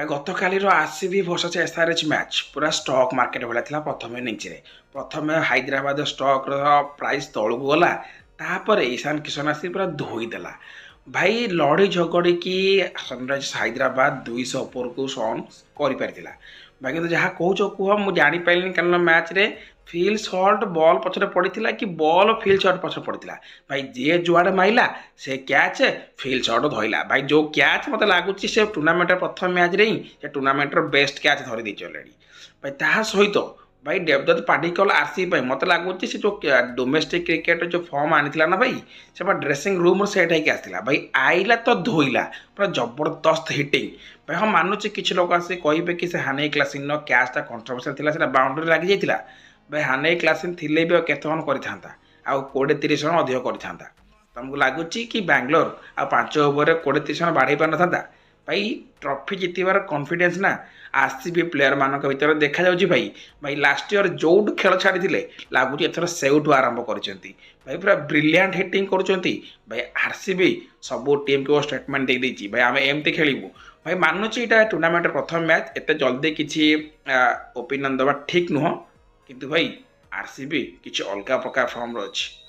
भाई गतकालीर RCB versus SRH match पूरा stock market भला था प्रथम इनिंग्स रे प्रथम हैदराबाद स्टॉक प्राइस तौक गला तापर ईशान किशन आसी पूरा धोईदेला भाई लड़ी झगड़ी की सनराइजर्स हैदराबाद 200 ओपर को रन कर भाई कि जहाँ कौच कह मुझे जापारे कारण मैच रे फिल्ड शॉट बॉल पछरे पड़ा कि बॉल फिल्ड शॉट पछरे पड़ा भाई जी जुआड़े माइला से कैच फिल्ड शॉट धोला भाई जो कैच मत लगुच से टूर्नामेंट प्रथम मैच रे ही टूर्नामेंट बेस्ट कैच धरी देती अलरेडी भाई ता सहित भाई देवदत्त पाडिक्कल आरसीबी मत लगुच से जो डोमेस्टिक क्रिकेट जो फॉर्म आनी ना भाई से ड्रेसिंग रूम सेट होकर आसला भाई आइला तो धोइला पूरा जबरदस्त हिटिंग भाई हाँ मानुचे किसी लोग आसे कहे कि से हाने क्लासिन कैचटा कंट्रोवर्शियल था बाउंड्री लगी जाता भाई हाने क्लासिन थिले भी केत रन करता आउ 20-30 रन अधिक करता तुमको लगुच कि बांग्लोर आ 5 ओवर 20-30 रन बढ़ाई पार ना भाई ट्रॉफी जितबार कॉन्फिडेंस ना आरसीबी प्लेयर मान भर देखा जाऊँगी भाई भाई लास्ट ईयर जो खेल छाड़ी लगुच एथर सेउठू आरंभ कर भाई पूरा ब्रिलियंट हिटिंग कर भाई आरसीबी सब टीम को स्टेटमेंट दे देती भाई आम एमती खेलू भाई मानुची यहाँ टूर्नामेंट प्रथम मैच एत जल्दी किसी ओपिनियन दबा ठीक नुह किंतु भाई आरसीबी किसी अलग प्रकार फॉर्म अच्छी